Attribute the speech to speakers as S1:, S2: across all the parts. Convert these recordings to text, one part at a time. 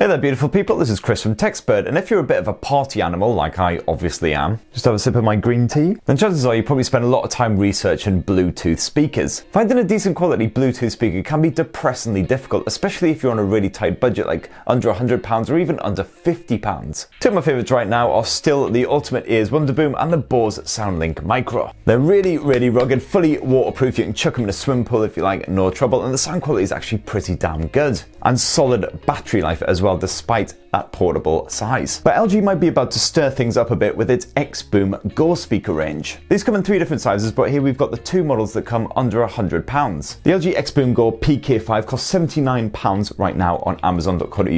S1: Hey there beautiful people, this is Chris from TechSpert, and if you're a bit of a party animal, like I obviously am, just have a sip of my green tea, then chances are you probably spend a lot of time researching Bluetooth speakers. Finding a decent quality Bluetooth speaker can be depressingly difficult, especially if you're on a really tight budget like under £100 or even under £50. Two of my favourites right now are still the Ultimate Ears WonderBoom and the Bose Soundlink Micro. They're really rugged, fully waterproof, you can chuck them in a swimming pool if you like, no trouble, and the sound quality is actually pretty damn good. And solid battery life as well, despite that portable size. But LG might be about to stir things up a bit with its XBoom Go speaker range. These come in three different sizes, but here we've got the two models that come under £100. The LG XBoom Go PK5 costs £79 right now on Amazon.co.uk,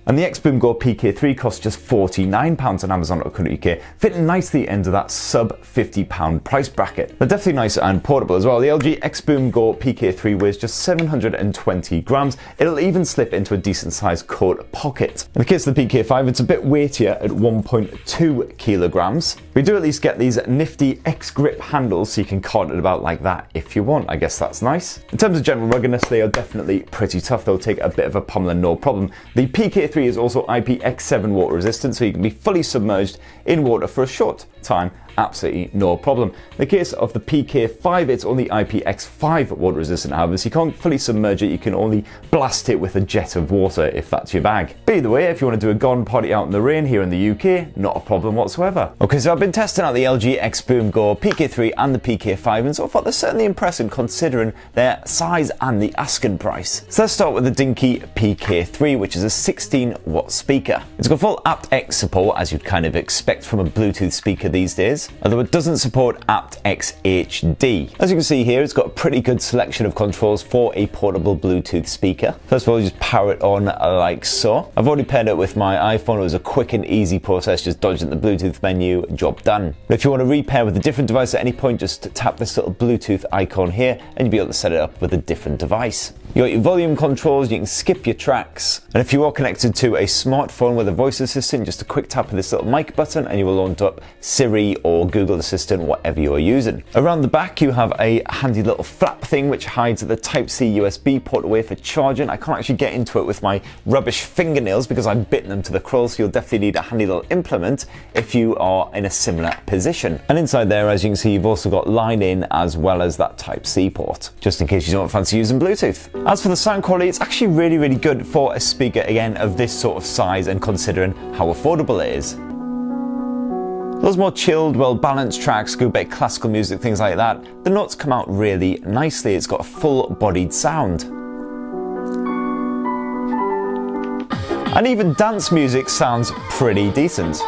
S1: and the XBoom Go PK3 costs just £49 on Amazon.co.uk, fitting nicely into that sub £50 price bracket. They're definitely nice and portable as well. The LG XBoom Go PK3 weighs just 720 grams. It'll even slip into a decent sized coat pocket. In the case of the PK5, it's a bit weightier at 1.2 kilograms. We do at least get these nifty X-grip handles, so you can cart it about like that if you want. I guess that's nice. In terms of general ruggedness, they are definitely pretty tough. They'll take a bit of a pummeling, no problem. The PK3 is also IPX7 water resistant, so you can be fully submerged in water for a short time, absolutely no problem. In the case of the PK5, it's only IPX5 water resistant, however, so you can't fully submerge it, you can only blast it with a jet of water if that's your bag. But either way, if you want to do a garden party out in the rain here in the UK, not a problem whatsoever. Okay, so I've been testing out the LG XBoom Go PK3 and the PK5, and so far they're certainly impressive considering their size and the asking price. So let's start with the dinky PK3, which is a 16-watt speaker. It's got full AptX support, as you'd kind of expect from a Bluetooth speaker these days, although it doesn't support AptX HD. As you can see here, it's got a pretty good selection of controls for a portable Bluetooth speaker. First of all, you just power it on like so. I've already paired it with my iPhone. It was a quick and easy process, just dodging the Bluetooth menu, job done. But if you want to repair with a different device at any point, just tap this little Bluetooth icon here and you'll be able to set it up with a different device. You got your volume controls, you can skip your tracks, and if you are connected to a smartphone with a voice assistant, just a quick tap of this little mic button and you will launch up Siri or Google Assistant, whatever you're using. Around the back you have a handy little flap thing which hides the Type-C USB port away for charging. I can't actually get into it with my rubbish fingernails because I've bitten them to the quill, so you'll definitely need a handy little implement if you are in a similar position. And inside there, as you can see, you've also got line in as well as that Type-C port, just in case you don't fancy using Bluetooth. As for the sound quality, it's actually really good for a speaker, again, of this sort of size and considering how affordable it is. Those more chilled, well-balanced tracks, good bit of classical music, things like that, the notes come out really nicely. It's got a full-bodied sound. And even dance music sounds pretty decent.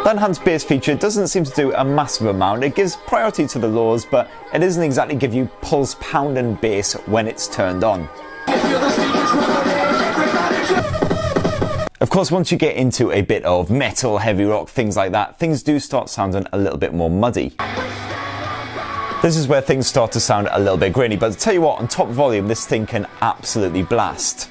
S1: The enhanced bass feature doesn't seem to do a massive amount. It gives priority to the lows, but it doesn't exactly give you pulse pounding bass when it's turned on. Of course, once you get into a bit of metal, heavy rock, things like that, things do start sounding a little bit more muddy. This is where things start to sound a little bit grainy, but to tell you what, on top volume, this thing can absolutely blast.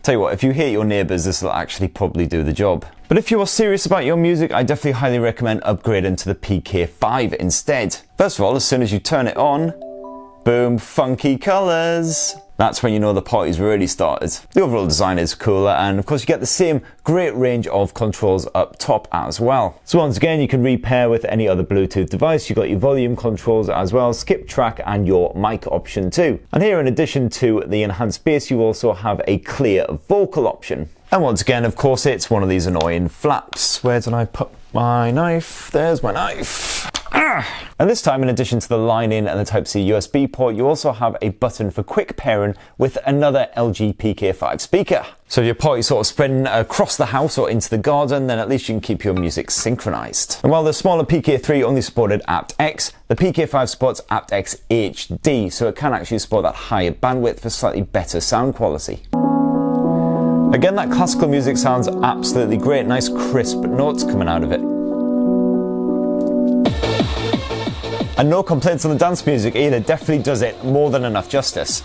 S1: Tell you what, if you hear your neighbours, this will actually probably do the job. But if you are serious about your music, I definitely highly recommend upgrading to the PK5 instead. First of all, as soon as you turn it on, boom, funky colours. That's when you know the party's really started. The overall design is cooler, and of course you get the same great range of controls up top as well. So once again, you can repair with any other Bluetooth device. You've got your volume controls as well, skip track and your mic option too. And here, in addition to the enhanced bass, you also have a clear vocal option. And once again, of course, it's one of these annoying flaps. Where did I put my knife? There's my knife. And this time, in addition to the line in and the Type-C USB port, you also have a button for quick pairing with another LG PK5 speaker. So if your party's sort of spreading across the house or into the garden, then at least you can keep your music synchronized. And while the smaller PK3 only supported AptX, the PK5 supports AptX HD, so it can actually support that higher bandwidth for slightly better sound quality. Again, that classical music sounds absolutely great, nice crisp notes coming out of it. And no complaints on the dance music either, definitely does it more than enough justice.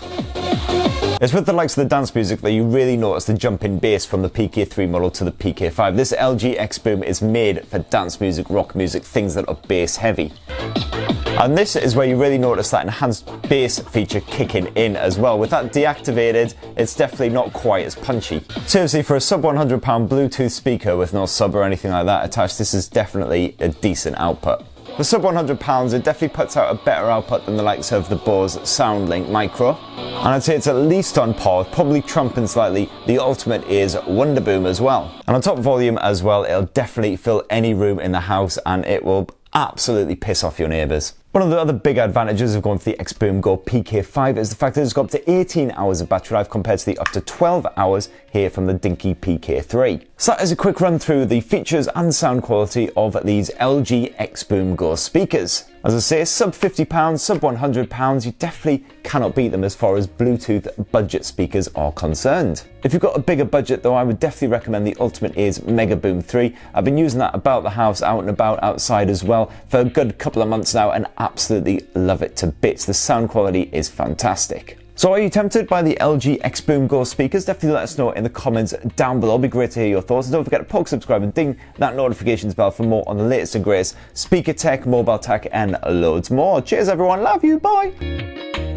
S1: It's with the likes of the dance music that you really notice the jump in bass from the PK3 model to the PK5. This LG XBoom is made for dance music, rock music, things that are bass heavy. And this is where you really notice that enhanced bass feature kicking in as well. With that deactivated, it's definitely not quite as punchy. Seriously, for a sub £100 Bluetooth speaker with no sub or anything like that attached, this is definitely a decent output. For sub £100, it definitely puts out a better output than the likes of the Bose Soundlink Micro. And I'd say it's at least on par, probably trumping slightly the ultimate is WonderBoom as well. And on top of volume as well, it'll definitely fill any room in the house and it will absolutely piss off your neighbours. One of the other big advantages of going for the XBoom Go PK5 is the fact that it's got up to 18 hours of battery life compared to the up to 12 hours here from the dinky PK3. So that is a quick run through the features and sound quality of these LG XBoom Go speakers. As I say, sub £50, sub £100, you definitely cannot beat them as far as Bluetooth budget speakers are concerned. If you've got a bigger budget though, I would definitely recommend the Ultimate Ears MegaBoom 3. I've been using that about the house, out and about, outside as well, for a good couple of months now and absolutely love it to bits. The sound quality is fantastic. So are you tempted by the LG XBoom Go speakers? Definitely let us know in the comments down below. It'll be great to hear your thoughts. And don't forget to poke, subscribe and ding that notifications bell for more on the latest and greatest speaker tech, mobile tech and loads more. Cheers everyone, love you, bye!